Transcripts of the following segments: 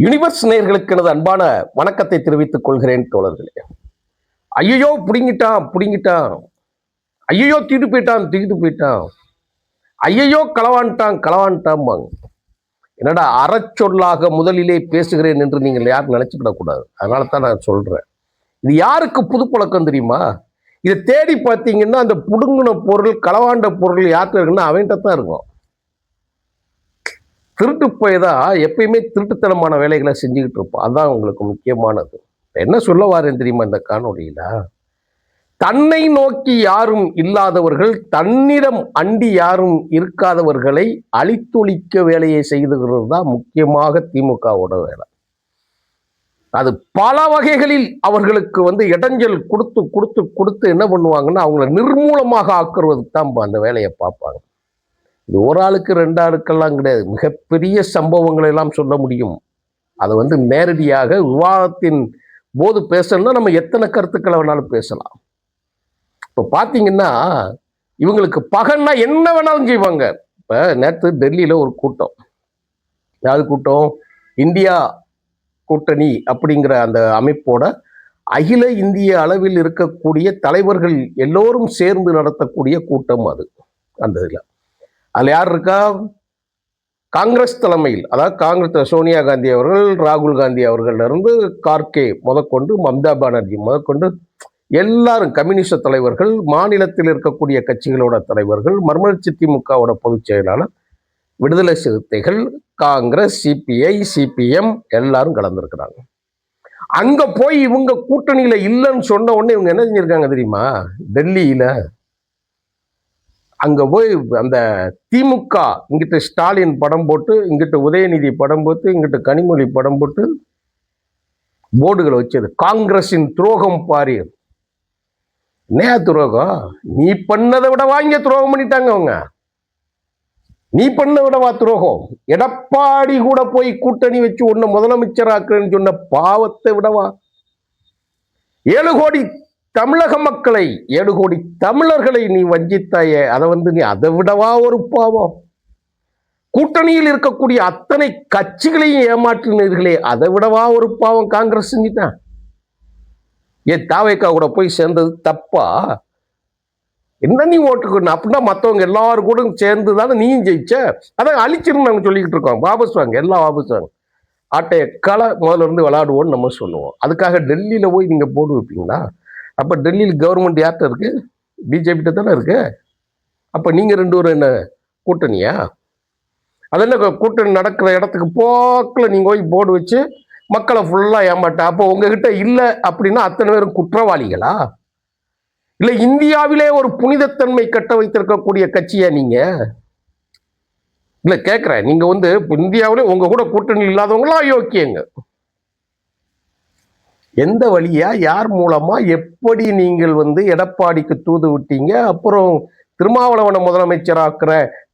Universe நேயர்களுக்கு எனது அன்பான வணக்கத்தை தெரிவித்துக் கொள்கிறேன் தோழர்களே. ஐயோ புடிங்கிட்டான் புடிங்கிட்டான், ஐயோ தூக்கிட்டு போயிட்டான், ஐயோ களவான்ட்டான் களவான்ட்டாம்பாங்க. என்னடா அறச்சொல்லாக முதலிலே பேசுகிறேன் என்று நீங்கள் யாரும் நினைச்சுக்கிடக்கூடாது. அதனால தான் நான் சொல்றேன். இது யாருக்கு புது பழக்கம் தெரியுமா? இதை தேடி பார்த்தீங்கன்னா அந்த புடுங்கின பொருள் களவாண்ட பொருள் யார்கிட்ட இருக்குன்னா அவன்கிட்ட தான் இருக்கும். திருட்டு போய்தான் எப்பயுமே திருட்டுத்தனமான வேலைகளை செஞ்சுக்கிட்டு இருப்போம். அதுதான் உங்களுக்கு முக்கியமானது. என்ன சொல்ல வாரேன் தெரியுமா இந்த காணொலியில? தன்னை நோக்கி யாரும் இல்லாதவர்கள், தன்னிடம் அண்டி யாரும் இருக்காதவர்களை அழித்தொழிக்க வேலையை செய்துகிறது தான் முக்கியமாக திமுகவோட வேலை. அது பல வகைகளில் அவர்களுக்கு இடைஞ்சல் கொடுத்து கொடுத்து கொடுத்து என்ன பண்ணுவாங்கன்னா அவங்கள நிர்மூலமாக ஆக்குறதுக்கு தான் அந்த வேலையை பார்ப்பாங்க. இது ஒரு ஆளுக்கு ரெண்டு ஆளுக்கெல்லாம் கிடையாது. மிகப்பெரிய சம்பவங்களை எல்லாம் சொல்ல முடியும். அது நேரடியாக விவாதத்தின் போது பேசணும்னா நம்ம எத்தனை கருத்துக்களை வேணாலும் பேசலாம். இப்போ பார்த்தீங்கன்னா இவங்களுக்கு பகன்னா என்ன வேணாலும் செய்வாங்க. இப்போ நேற்று டெல்லியில் ஒரு கூட்டம், யாரு கூட்டம்? இந்தியா கூட்டணி அப்படிங்கிற அந்த அமைப்போட அகில இந்திய அளவில் இருக்கக்கூடிய தலைவர்கள் எல்லோரும் சேர்ந்து நடத்தக்கூடிய கூட்டம் அது. அந்த இதில் அதில் யார் இருக்கா? காங்கிரஸ் தலைமையில், அதாவது காங்கிரஸ் சோனியா காந்தி அவர்கள், ராகுல் காந்தி அவர்கள்ல இருந்து கார்கே முதற்கொண்டு, மம்தா பானர்ஜி முதற்கொண்டு எல்லாரும் கம்யூனிஸ்ட தலைவர்கள், மாநிலத்தில் இருக்கக்கூடிய கட்சிகளோட தலைவர்கள், மறுமலர்ச்சி திமுகவோட பொதுச் செயலாளர், விடுதலை சிறுத்தைகள், காங்கிரஸ், சிபிஐ, சிபிஎம் எல்லாரும் கலந்துருக்கிறாங்க. அங்க போய் இவங்க கூட்டணியில இல்லைன்னு சொன்ன உடனே இவங்க என்ன செஞ்சிருக்காங்க தெரியுமா? டெல்லியில அங்க போய் அந்த திமுக இங்கிட்ட ஸ்டாலின் படம் போட்டு, இங்கிட்ட உதயநிதி படம் போட்டு, இங்கிட்ட கனிமொழி படம் போட்டு போர்டுகளை வச்சது. காங்கிரசின் துரோகம் பாரு. என்ன துரோகம்? நீ பண்ணதை விட வாங்க துரோகம் பண்ணிட்டாங்க அவங்க. நீ பண்ண விடவா துரோகம்? எடப்பாடி கூட போய் கூட்டணி வச்சு உன்னை முதலமைச்சராக்குன்னு சொன்ன பாவத்தை விடவா? 7 கோடி தமிழக மக்களை, 7 கோடி தமிழர்களை நீ வஞ்சித்தாயே, நீ அதை விடவா ஒரு பாவம்? கூட்டணியில் இருக்கக்கூடிய அத்தனை கட்சிகளையும் ஏமாற்றினீர்களே, அதை விடவா ஒரு பாவம் காங்கிரஸ் செஞ்சுட்டான்? ஏன் தாவேக்கா கூட போய் சேர்ந்தது தப்பா? என்ன நீ ஓட்டுக்கணும்? அப்படின்னா மற்றவங்க எல்லாரும் கூட சேர்ந்து தானே நீயும் ஜெயிச்ச. அதான் அழிச்சிருந்து நாங்கள் சொல்லிக்கிட்டு இருக்கோம். வாபஸ் வாங்க, எல்லாம் வாபஸ் வாங்க. ஆட்டைய களை முதல்ல இருந்து விளையாடுவோன்னு நம்ம சொல்லுவோம். அதுக்காக டெல்லியில் போய் நீங்கள் போடு வைப்பீங்களா? அப்போ டெல்லியில் கவர்மெண்ட் யார்கிட்ட இருக்கு? பிஜேபிட்ட தானே இருக்கு. அப்போ நீங்கள் 2 பேரும் என்ன கூட்டணியா? அதெல்லாம் கூட்டணி நடக்கிற இடத்துக்கு போக்கில் நீங்கள் போய் போர்டு வச்சு மக்களை ஃபுல்லாக ஏமாட்ட. அப்போ உங்ககிட்ட இல்லை அப்படின்னா அத்தனை பேரும் குற்றவாளிகளா? இல்லை இந்தியாவிலே ஒரு புனிதத்தன்மை கட்ட வைத்திருக்கக்கூடிய கட்சியா நீங்க? இல்லை கேட்குறேன், நீங்க இந்தியாவிலே உங்க கூட கூட்டணி இல்லாதவங்களா அயோக்கியங்க. எந்த வழியா, யார் மூலமா, எப்படி நீங்கள் எடப்பாடிக்கு தூது விட்டீங்க, அப்புறம் திருமாவளவனை முதலமைச்சராக்குற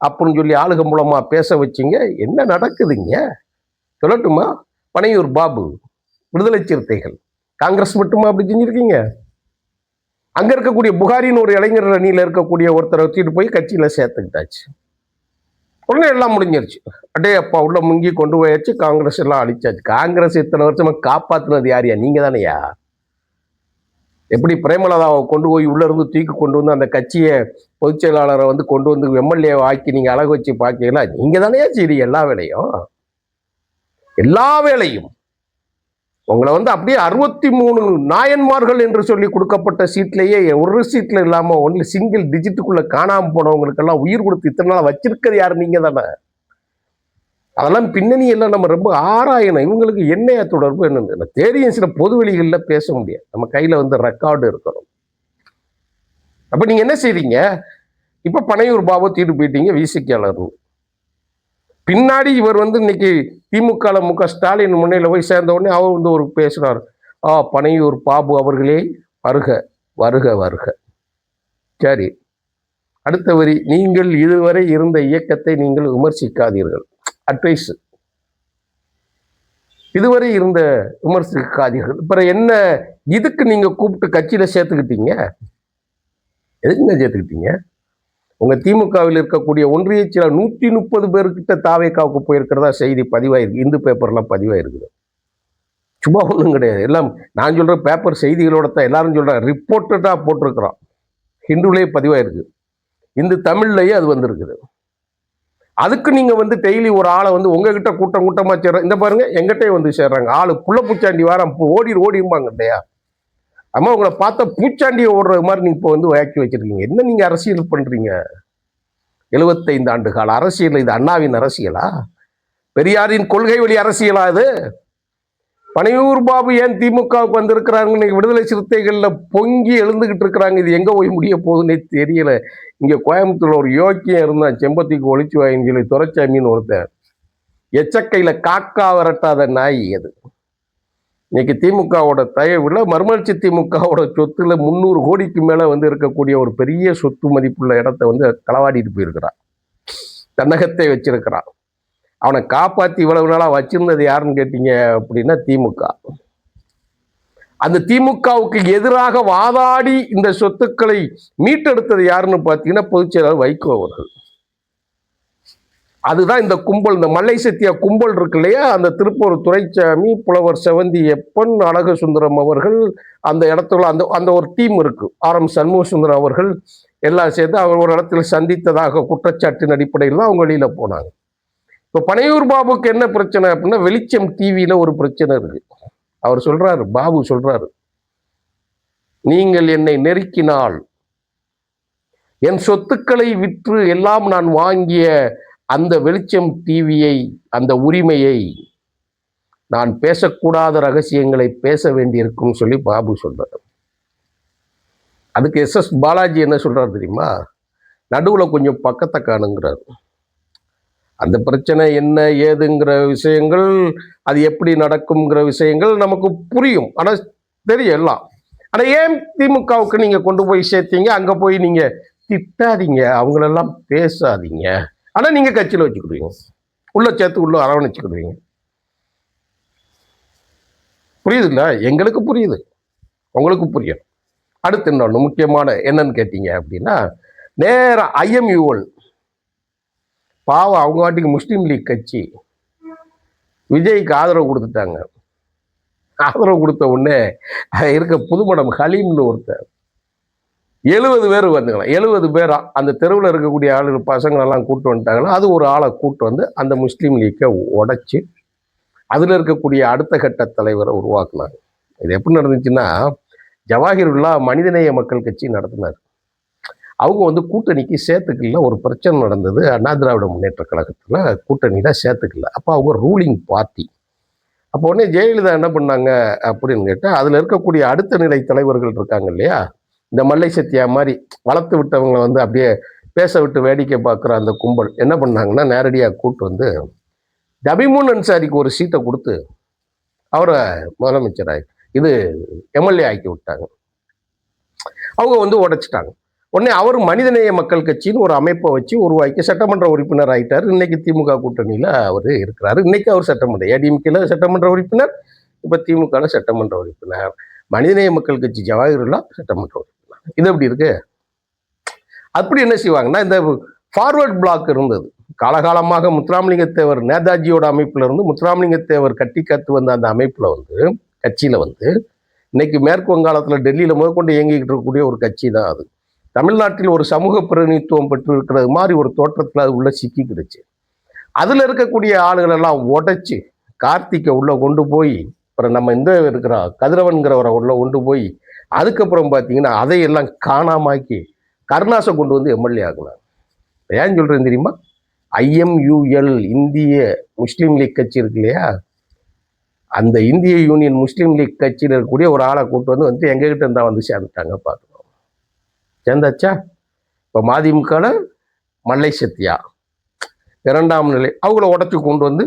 அப்படின்னு சொல்லி ஆளுக மூலமா பேச வச்சிங்க? என்ன நடக்குதுங்க சொல்லட்டுமா? பனையூர் பாபு, விடுதலை சிறுத்தைகள், காங்கிரஸ் மட்டுமா அப்படி செஞ்சிருக்கீங்க? அங்க இருக்கக்கூடிய புகாரின்னு ஒரு இளைஞர் அணியில இருக்கக்கூடிய ஒருத்தரை வச்சுட்டு போய் கட்சியில சேர்த்துக்கிட்டாச்சு. உடனே எல்லாம் முடிஞ்சிருச்சு. அடே அப்பா உள்ள முங்கி கொண்டு போயாச்சு, காங்கிரஸ் எல்லாம் அழிச்சாச்சு. காங்கிரஸ் இத்தனை வருஷமா காப்பாத்துனது யாரையா? நீங்க தானையா? எப்படி பிரேமலதாவை கொண்டு போய் உள்ள இருந்து தூக்கி கொண்டு வந்து அந்த கட்சியை பொதுச் செயலாளரை கொண்டு வந்து எம்எல்ஏ ஆக்கி நீங்க அழகு வச்சு பார்க்கல? நீங்க தானே செய்றீங்க எல்லா வேலையும். எல்லா வேலையும் உங்களை அப்படியே 63 நாயன்மார்கள் என்று சொல்லி கொடுக்கப்பட்ட சீட்லேயே ஒரு சீட்ல இல்லாம ஒன்லி சிங்கிள் டிஜிட்டுக்குள்ள காணாம போனவங்களுக்கெல்லாம் உயிர் கொடுத்து இத்தனை நாள் வச்சிருக்கிறது யாரு? நீங்க தானே. அதெல்லாம் பின்னணி எல்லாம் நம்ம ரொம்ப ஆராயணும். இவங்களுக்கு என்னைய தொடர்பு என்னன்னு தெரியும். சில பொது வெளிகளில் பேச முடியாது. நம்ம கையில ரெக்கார்டு இருக்கணும். அப்ப நீங்க என்ன செய்றீங்க? இப்ப பனையூர் பாபு தீட்டு போயிட்டீங்க விசிக்காளர். பின்னாடி இவர் இன்னைக்கு திமுக முக ஸ்டாலின் முன்னையில போய் சேர்ந்த உடனே அவர் ஒரு பேசுறாரு. பனையூர் பாபு அவர்களே வருக வருக வருக. சரி, அடுத்த வரி, நீங்கள் இதுவரை இருந்த இயக்கத்தை நீங்கள் விமர்சிக்காதீர்கள். அட்வைஸ், இதுவரை இருந்த விமர்சிக்காதீர்கள். அப்புறம் என்ன இதுக்கு நீங்க கூப்பிட்டு கட்சியில சேர்த்துக்கிட்டீங்க? எதுக்குங்க சேர்த்துக்கிட்டீங்க? உங்க திமுகவில் இருக்கக்கூடிய ஒன்றிய செயலர் 130 பேர்கிட்ட தாவேக்காவுக்கு போயிருக்கிறதா செய்தி பதிவாயிருக்கு. இந்து பேப்பர்லாம் பதிவாயிருக்குது. சும்மா ஒன்றும் கிடையாது. எல்லாம் நான் சொல்ற பேப்பர் செய்திகளோட தான் எல்லாரும் சொல்றாங்க. ரிப்போர்ட்டடா போட்டிருக்கிறோம். ஹிந்துலேயே பதிவாயிருக்கு. இந்து தமிழ்லயே அது வந்திருக்குது. அதுக்கு நீங்க வந்து டெய்லி ஒரு ஆளை வந்து உங்ககிட்ட கூட்டமா சேர்ற இந்த பாருங்க எங்கிட்டே வந்து சேர்றாங்க. ஆளு புள்ள பூச்சாண்டி வாரம் ஓடிம்பாங்க இல்லையா? அம்மா உங்களை பார்த்தா பூச்சாண்டியை ஓடுறது மாதிரி நீங்க இப்போ வந்து வாக்கி வச்சிருக்கீங்க. என்ன நீங்க அரசியல் பண்றீங்க? 75 ஆண்டு கால அரசியல் இது அண்ணாவின் அரசியலா? பெரியாரின் கொள்கை வழி அரசியலா இது? பனையூர் பாபு ஏன் திமுகவுக்கு வந்திருக்கிறாங்க? இன்னைக்கு விடுதலை சிறுத்தைகள்ல பொங்கி எழுந்துகிட்டு இருக்கிறாங்க. இது எங்க போய் முடிய போகுதுன்னே தெரியல. இங்க கோயம்புத்தூர்ல ஒரு யோக்கியம் இருந்தான், செம்பத்திக்கு ஒளிச்சு வாயின்னு சொல்லி துரைச்சாமின்னு ஒருத்தன். எச்சக்கையில காக்கா விரட்டாத நாய் அது. இன்னைக்கு திமுகவோட தயவுல மறுமலர்ச்சி திமுகவோட சொத்துல 300 கோடிக்கு மேல வந்து இருக்கக்கூடிய ஒரு பெரிய சொத்து மதிப்புள்ள இடத்த வந்து களவாடிட்டு போயிருக்கிறான். தன்னகத்தை வச்சிருக்கிறான். அவனை காப்பாத்தி இவ்வளவு நாளா வச்சிருந்தது யாருன்னு கேட்டீங்க அப்படின்னா திமுக. அந்த திமுகவுக்கு எதிராக வாதாடி இந்த சொத்துக்களை மீட்டெடுத்தது யாருன்னு பார்த்தீங்கன்னா பொதுச் செயலாளர் வைகோ அவர்கள். அதுதான் இந்த கும்பல், இந்த மல்லை சத்தியா கும்பல் இருக்கு இல்லையா? அந்த திருப்பூர் துரைசாமி, புலவர் செவந்தி எப்பன், அழகு சுந்தரம் அவர்கள், அந்த இடத்துல அந்த அந்த ஒரு டீம் இருக்கு. ஆர்.எம். சண்முக சுந்தரம் அவர்கள் எல்லாம் சேர்ந்து அவர் ஒரு இடத்துல சந்தித்ததாக குற்றச்சாட்டின் அடிப்படையில் தான் அவங்க வெளியில போனாங்க. இப்போ பனையூர் பாபுக்கு என்ன பிரச்சனை அப்படின்னா, வெளிச்சம் டிவியில ஒரு பிரச்சனை இருக்கு. அவர் சொல்றாரு, பாபு சொல்றாரு, நீங்கள் என்னை நெருக்கினால் என் சொத்துக்களை விற்று எல்லாம் நான் வாங்கிய அந்த வெளிச்சம் டிவியை, அந்த உரிமையை நான் பேசக்கூடாத ரகசியங்களை பேச வேண்டியிருக்கும் சொல்லி பாபு சொல்றாரு. அதுக்கு எஸ்.எஸ். பாலாஜி என்ன சொல்றாரு தெரியுமா? நடுவுல கொஞ்சம் பக்கத்தை காணுங்கிறாரு. அந்த பிரச்சனை என்ன ஏதுங்கிற விஷயங்கள், அது எப்படி நடக்கும்ங்கிற விஷயங்கள் நமக்கு புரியும். ஆனா தெரியும் எல்லாம். ஆனா ஏன் திமுகவுக்கு நீங்க கொண்டு போய் சேர்த்தீங்க? அங்க போய் நீங்க திட்டாதீங்க, அவங்களெல்லாம் பேசாதீங்க. ஆனா நீங்க கட்சியில வச்சுக்கிடுவீங்க, உள்ள சேர்த்து உள்ள அரவணைச்சுக்கிடுவீங்க. புரியுது இல்ல? எங்களுக்கு புரியுது, உங்களுக்கு புரியும். அடுத்து இன்னொன்று முக்கியமான என்னன்னு கேட்டீங்க அப்படின்னா, நேரம் IMUL பாவம் அவங்க வாட்டிக்கு முஸ்லீம் லீக் கட்சி விஜய்க்கு ஆதரவு கொடுத்துட்டாங்க. ஆதரவு கொடுத்த உடனே இருக்க புதுமடம் ஹலீம்னு ஒருத்தர் 70 பேர் வந்துங்களா, 70 பேரா அந்த தெருவில் இருக்கக்கூடிய ஆளுகள் பசங்களெல்லாம் கூப்பிட்டு வந்துட்டாங்களா. அது ஒரு ஆளை கூப்பிட்டு வந்து அந்த முஸ்லீம் லீக்கை உடைச்சி அதில் இருக்கக்கூடிய அடுத்த கட்ட தலைவரை உருவாக்குனாங்க. இது எப்படி நடந்துச்சுன்னா, ஜவாஹிருல்லா மனிதநேய மக்கள் கட்சி நடத்தினார். அவங்க வந்து கூட்டணிக்கு சேர்த்துக்கல. ஒரு பிரச்சனை நடந்தது அண்ணா திராவிட முன்னேற்ற கழகத்தில், கூட்டணியில சேர்த்துக்கல. அப்போ அவங்க ரூலிங் பார்ட்டி. அப்போ உடனே ஜெயலலிதா என்ன பண்ணாங்க அப்படின்னு கேட்டால், அதில் இருக்கக்கூடிய அடுத்த நிலை தலைவர்கள் இருக்காங்க இல்லையா, இந்த மல்லை சத்தியா மாதிரி வளர்த்து விட்டவங்களை வந்து அப்படியே பேச விட்டு வேடிக்கை பார்க்குற அந்த கும்பல் என்ன பண்ணாங்கன்னா, நேரடியாக கூட்டு வந்து ஜபிமுன் அன்சாரிக்கு ஒரு சீட்டை கொடுத்து அவரை முதலமைச்சராக இது MLA ஆக்கி விட்டாங்க. அவங்க வந்து உடைச்சிட்டாங்க. உடனே அவர் மனிதநேய மக்கள் கட்சின்னு ஒரு அமைப்பை வச்சு உருவாக்கி சட்டமன்ற உறுப்பினர் ஆயிட்டார். இன்னைக்கு திமுக கூட்டணியில அவர் இருக்கிறாரு. இன்னைக்கு அவர் சட்டமன்ற ADMKல சட்டமன்ற உறுப்பினர், இப்ப திமுகல சட்டமன்ற உறுப்பினர். மனிதநேய மக்கள் கட்சி ஜவாஹிருல்லா சட்டமன்ற உறுப்பினர். இது எப்படி இருக்கு? அப்படி என்ன செய்வாங்கன்னா, இந்த ஃபார்வர்ட் பிளாக் இருந்தது காலகாலமாக. முத்துராமலிங்க தேவர் நேதாஜியோட அமைப்புல இருந்து முத்துராமலிங்க தேவர் கட்டி காத்து வந்த அந்த அமைப்புல வந்து கட்சியில வந்து இன்னைக்கு மேற்கு வங்காளத்துல டெல்லியில முதற்கொண்டு இயங்கிக்கிட்டு இருக்கக்கூடிய ஒரு கட்சி தான் அது. தமிழ்நாட்டில் ஒரு சமூக பிரதிநிதித்துவம் பெற்று இருக்கிறது மாதிரி ஒரு தோற்றத்தில் அது உள்ள சிக்கிக்கிடுச்சு. அதில் இருக்கக்கூடிய ஆளுகள் எல்லாம் உடைச்சு கார்த்திகை உள்ள கொண்டு போய், அப்புறம் நம்ம இந்த இருக்கிற கதிரவன்கிறவரை உள்ள கொண்டு போய், அதுக்கப்புறம் பார்த்தீங்கன்னா அதையெல்லாம் காணாமாக்கி கருணாசை கொண்டு வந்து MLA ஆகுனாங்க. ஏன் சொல்றேன் தெரியுமா? IMUL இந்திய முஸ்லீம் லீக் கட்சி இருக்கு இல்லையா, அந்த இந்திய யூனியன் முஸ்லீம் லீக் கட்சியில் இருக்கக்கூடிய ஒரு ஆளை கூட்டு வந்து எங்ககிட்ட இருந்தா வந்து சேர்ந்துட்டாங்க. பார்த்துக்கோங்க, சேர்ந்தாச்சா? இப்போ மதிமுக மல்லை சத்தியா இரண்டாம் நிலை அவங்கள உடச்சி கொண்டு வந்து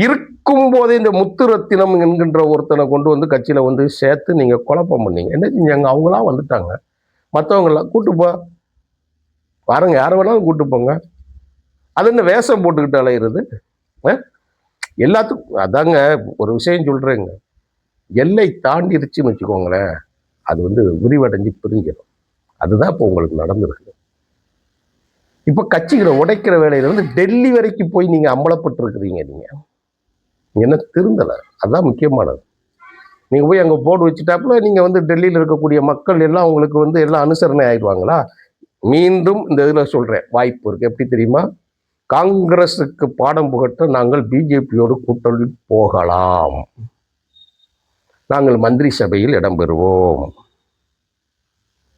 இருக்கும் போதே இந்த முத்துரத்தினம் என்கின்ற ஒருத்தனை கொண்டு வந்து கட்சியில வந்து சேர்த்து நீங்க குழப்பம் பண்ணீங்க. என்ன செஞ்சாங்க? அவங்களா வந்துட்டாங்க. மற்றவங்களாம் கூட்டு போ பாருங்க, யாரை வேணாலும் கூட்டு போங்க. அது என்ன வேஷம் போட்டுக்கிட்டு அலையிறது? எல்லாத்துக்கும் அதாங்க ஒரு விஷயம் சொல்றேங்க, எல்லை தாண்டிருச்சுன்னு வச்சுக்கோங்களேன், அது வந்து விரிவடைஞ்சு பிரிஞ்சிடும். அதுதான் இப்போ உங்களுக்கு நடந்திருக்கு. இப்ப கட்சிகளை உடைக்கிற வேலையில வந்து டெல்லி வரைக்கும் போய் நீங்க அம்பலப்பட்டு இருக்கிறீங்க. நீங்க என்ன திருந்தல, அதுதான் முக்கியமானது. நீங்க போய் அங்க போர்டு வச்சுட்டாப்புல நீங்க வந்து டெல்லியில இருக்கக்கூடிய மக்கள் எல்லாம் உங்களுக்கு வந்து எல்லாம் அனுசரணை ஆயிடுவாங்களா? மீண்டும் இந்த இதுல சொல்றேன், வாய்ப்பு இருக்கு. எப்படி தெரியுமா? காங்கிரஸுக்கு பாடம் புகட்ட நாங்கள் பிஜேபியோடு கூட்டணி போகலாம், நாங்கள் மந்திரி சபையில் இடம்பெறுவோம்.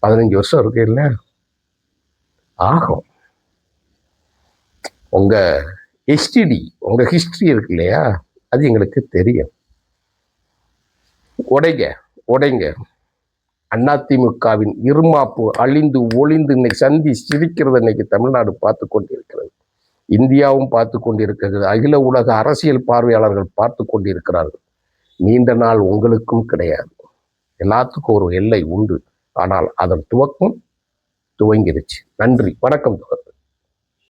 15 வருஷம் இருக்கு இல்ல, ஆகும். உங்க எஸ்டிடி, உங்க ஹிஸ்டரி இருக்கு இல்லையா, அது எங்களுக்கு தெரியும். உடைங்க. அதிமுகவின் இருமாப்பு அழிந்து ஒளிந்து இன்னைக்கு சந்தி சிரிக்கிறது இன்னைக்கு தமிழ்நாடு பார்த்து கொண்டிருக்கிறது, இந்தியாவும் பார்த்து கொண்டிருக்கிறது, அகில உலக அரசியல் பார்வையாளர்கள் பார்த்து கொண்டிருக்கிறார்கள். நீண்ட நாள் உங்களுக்கும் கிடையாது. எல்லாத்துக்கும் ஒரு எல்லை உண்டு. ஆனால் அதன் துவக்கம் துவங்கிருச்சு. நன்றி, வணக்கம்.